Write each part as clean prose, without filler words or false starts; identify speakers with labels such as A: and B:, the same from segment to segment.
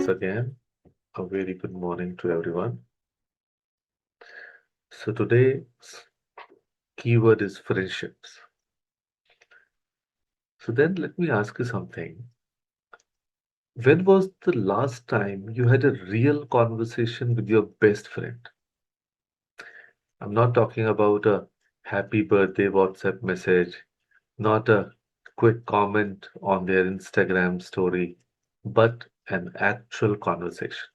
A: again. A very good morning to everyone. So today's keyword is friendships. So then let me ask you something. When was the last time you had a real conversation with your best friend? I'm not talking about a happy birthday WhatsApp message, not a quick comment on their Instagram story, but an actual conversation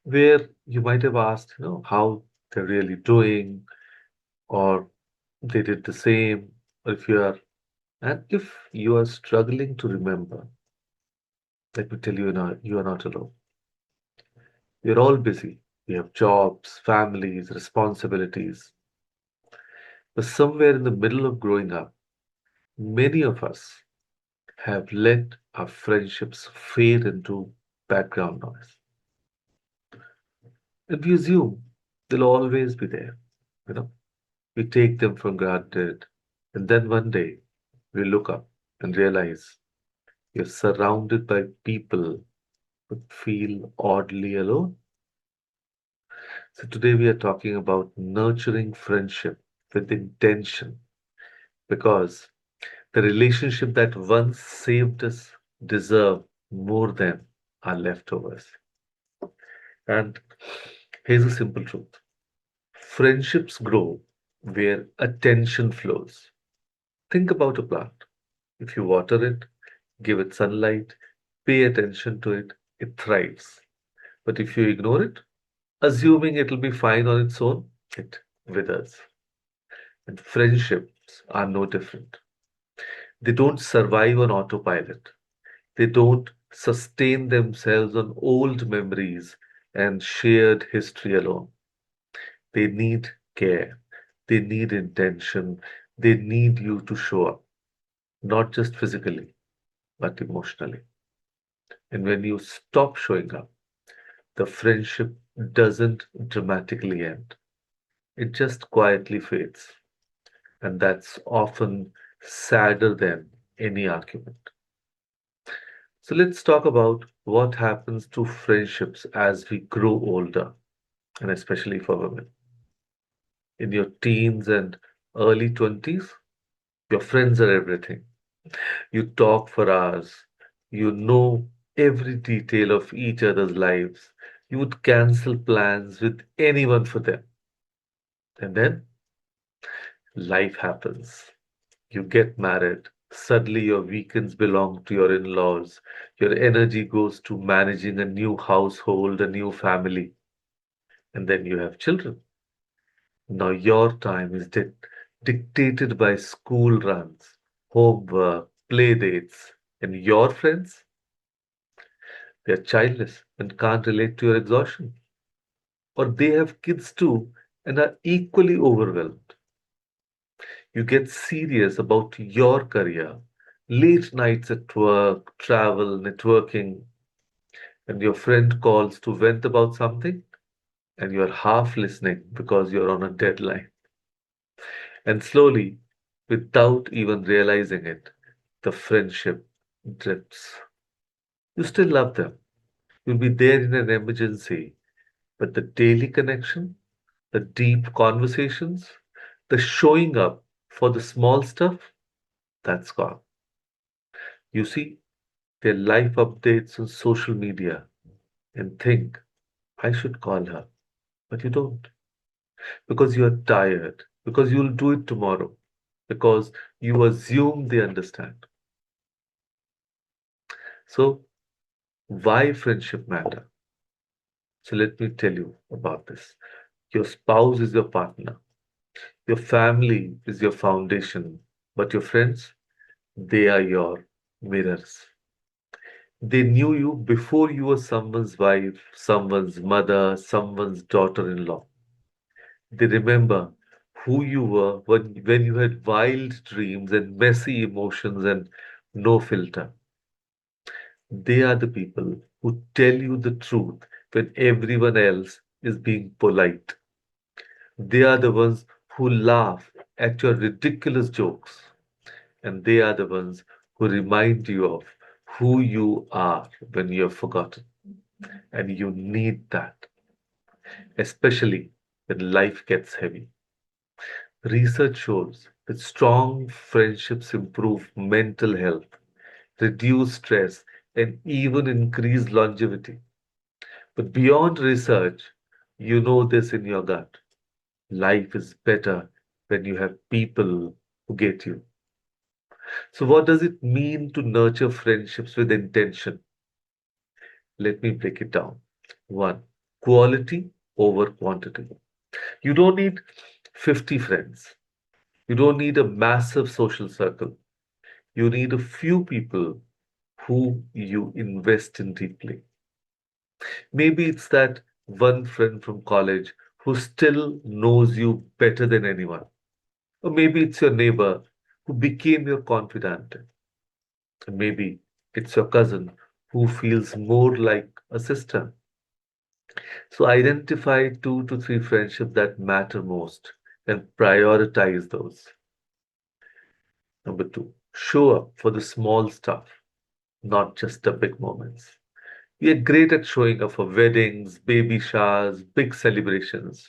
A: where you might have asked, how they're really doing, or they did the same, or if you are struggling to remember, let me tell you, you are not alone. We're all busy. We have jobs, families, responsibilities. But somewhere in the middle of growing up, many of us have let our friendships fade into background noise. And we assume they'll always be there. You know, we take them for granted. And then one day we look up and realize you're surrounded by people but feel oddly alone. So, today we are talking about nurturing friendship with intention because the relationship that once saved us deserve more than our leftovers. And here's a simple truth: friendships grow where attention flows. Think about a plant. If you water it, give it sunlight, pay attention to it, it thrives. But if you ignore it, assuming it'll be fine on its own, it withers. And friendships are no different. They don't survive on autopilot. They don't sustain themselves on old memories and shared history alone. They need care. They need intention. They need you to show up, not just physically, but emotionally. And when you stop showing up, the friendship doesn't dramatically end. It just quietly fades. And that's often sadder than any argument. So let's talk about what happens to friendships as we grow older, and especially for women. In your teens and early 20s, your friends are everything. You talk for hours, you know every detail of each other's lives. You would cancel plans with anyone for them. And then life happens. You get married. Suddenly, your weekends belong to your in laws. Your energy goes to managing a new household, a new family. And then you have children. Now, your time is dictated by school runs, homework, play dates. And your friends, they're childless and can't relate to your exhaustion. Or they have kids too and are equally overwhelmed. You get serious about your career, late nights at work, travel, networking, and your friend calls to vent about something, and you're half listening because you're on a deadline. And slowly, without even realizing it, the friendship drifts. You still love them. You'll be there in an emergency, but the daily connection, the deep conversations, the showing up for the small stuff, that's gone. You see their life updates on social media and think, I should call her. But you don't because you're tired, because you'll do it tomorrow, because you assume they understand. So, why friendship matter? So, let me tell you about this. Your spouse is your partner, your family is your foundation, but your friends, they are your mirrors. They knew you before you were someone's wife, someone's mother, someone's daughter in law. They remember who you were when you had wild dreams and messy emotions and no filter. They are the people who tell you the truth when everyone else is being polite. They are the ones who laugh at your ridiculous jokes. And they are the ones who remind you of who you are when you're forgotten. And you need that, especially when life gets heavy. Research shows that strong friendships improve mental health, reduce stress, and even increase longevity. But beyond research, you know this in your gut. Life is better when you have people who get you. So, what does it mean to nurture friendships with intention? Let me break it down. One, quality over quantity. You don't need 50 friends. You don't need a massive social circle. You need a few people who you invest in deeply. Maybe it's that one friend from college who still knows you better than anyone. Or maybe it's your neighbor who became your confidant. And maybe it's your cousin who feels more like a sister. So identify 2 to 3 friendships that matter most and prioritize those. Number two, show up for the small stuff, not just the big moments. We are great at showing up for weddings, baby showers, big celebrations,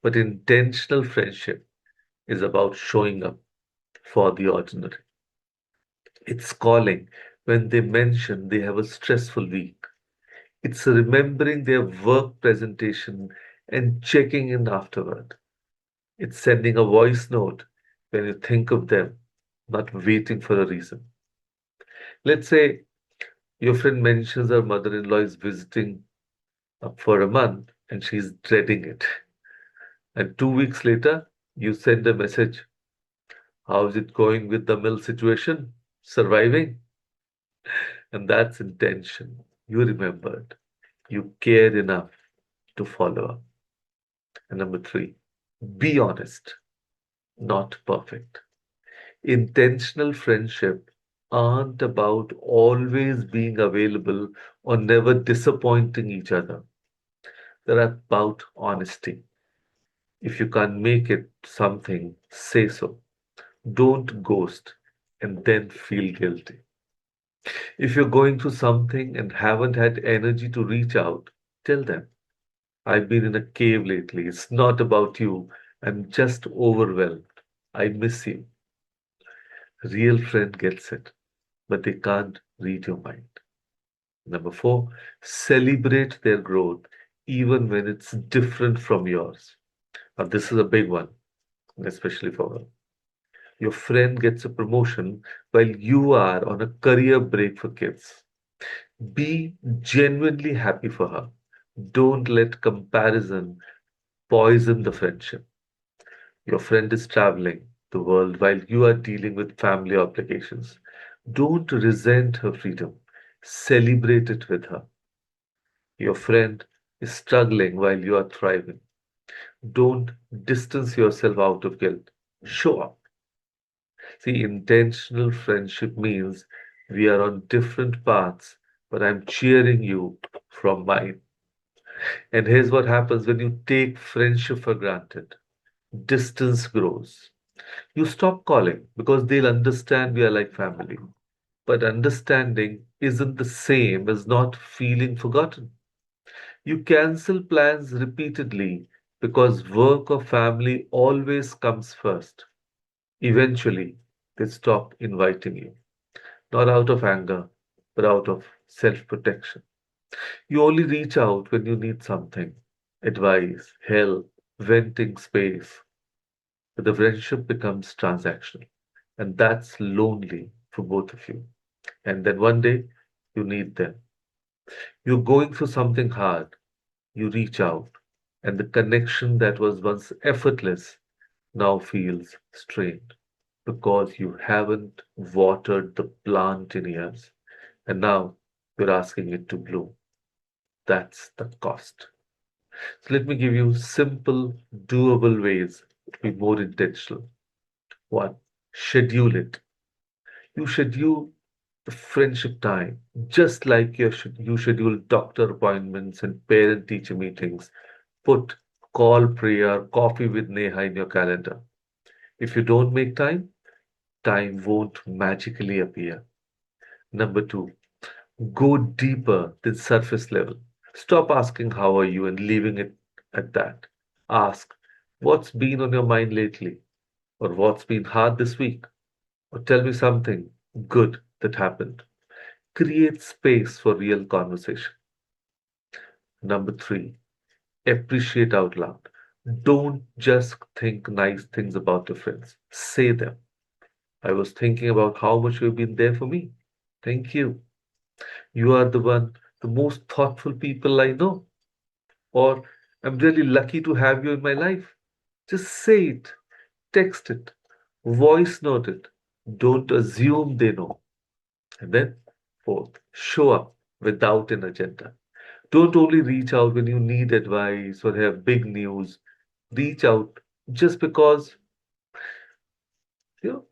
A: but intentional friendship is about showing up for the ordinary. It's calling when they mention they have a stressful week. It's remembering their work presentation and checking in afterward. It's sending a voice note when you think of them, not waiting for a reason. Let's say your friend mentions her mother in law is visiting for a month and she's dreading it. And 2 weeks later, you send a message. How's it going with the mill situation? Surviving? And that's intention. You remembered. You cared enough to follow up. And number three, be honest, not perfect. Intentional friendship aren't about always being available or never disappointing each other. They're about honesty. If you can't make it something, say so. Don't ghost and then feel guilty. If you're going through something and haven't had energy to reach out, tell them, I've been in a cave lately. It's not about you. I'm just overwhelmed. I miss you. Real friend gets it, but they can't read your mind. Number four, celebrate their growth even when it's different from yours. Now, this is a big one, especially for her. Your friend gets a promotion while you are on a career break for kids. Be genuinely happy for her. Don't let comparison poison the friendship. Your friend is traveling the world while you are dealing with family obligations. Don't resent her freedom. Celebrate it with her. Your friend is struggling while you are thriving. Don't distance yourself out of guilt. Show up. See, intentional friendship means we are on different paths, but I'm cheering you from mine. And here's what happens when you take friendship for granted: distance grows. You stop calling because they'll understand we are like family. But understanding isn't the same as not feeling forgotten. You cancel plans repeatedly because work or family always comes first. Eventually, they stop inviting you, not out of anger, but out of self protection. You only reach out when you need something: advice, help, venting space. But the friendship becomes transactional, and that's lonely for both of you. And then one day, you need them. You're going through something hard, you reach out, and the connection that was once effortless now feels strained because you haven't watered the plant in years, and now you're asking it to bloom. That's the cost. So let me give you simple, doable ways to be more intentional. One, schedule it. You schedule the friendship time just like you schedule doctor appointments and parent teacher meetings. Put call prayer, coffee with Neha in your calendar. If you don't make time, time won't magically appear. Number two, Go deeper than surface level. Stop asking, "How are you?" and leaving it at that. Ask, "What's been on your mind lately?" Or "What's been hard this week?" Or "Tell me something good that happened." Create space for real conversation. Number three, appreciate out loud. Don't just think nice things about your friends. Say them. "I was thinking about how much you've been there for me. Thank you. You are the most thoughtful people I know." Or, "I'm really lucky to have you in my life." Just say it, text it, voice note it. Don't assume they know. And then, fourth, show up without an agenda. Don't only reach out when you need advice or have big news. Reach out just because,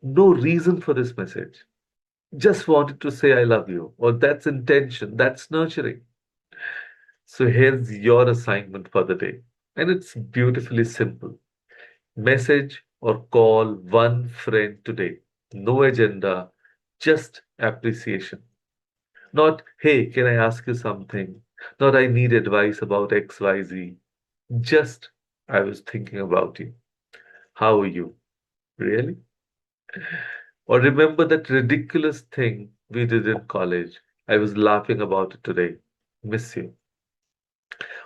A: no reason for this message. Just wanted to say I love you, or that's intention, that's nurturing. So here's your assignment for the day. And it's beautifully simple. Message or call one friend today. No agenda, just appreciation. Not, "Hey, can I ask you something?" Not, "I need advice about XYZ." Just, "I was thinking about you. How are you?" Really? Or, "Remember that ridiculous thing we did in college? I was laughing about it today. Miss you."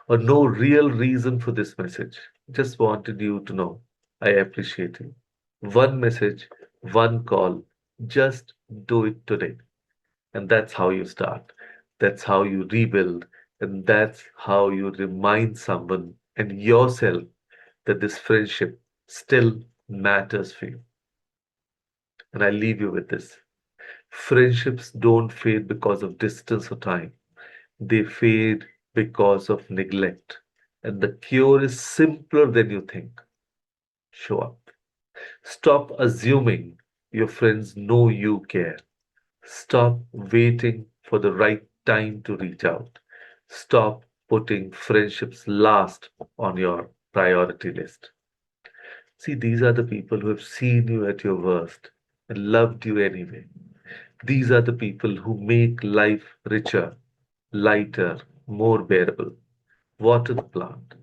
A: Or, "No real reason for this message. Just wanted you to know I appreciate you." One message, one call. Just do it today. And that's how you start. That's how you rebuild. And that's how you remind someone and yourself that this friendship still matters for you. And I leave you with this. Friendships don't fade because of distance or time. They fade because of neglect. And the cure is simpler than you think. Show up. Stop assuming your friends know you care. Stop waiting for the right time to reach out. Stop putting friendships last on your priority list. See, these are the people who have seen you at your worst and loved you anyway. These are the people who make life richer, lighter, more bearable. Water the plant,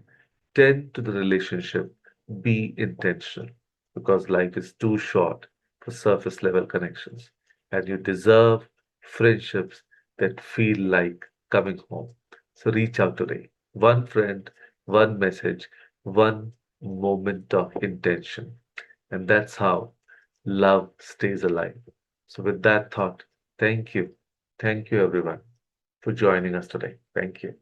A: tend to the relationship, be intentional because life is too short for surface level connections and you deserve friendships that feel like coming home. So reach out today. One friend, one message, one moment of intention. And that's how love stays alive. So, with that thought, thank you. Thank you, everyone, for joining us today. Thank you.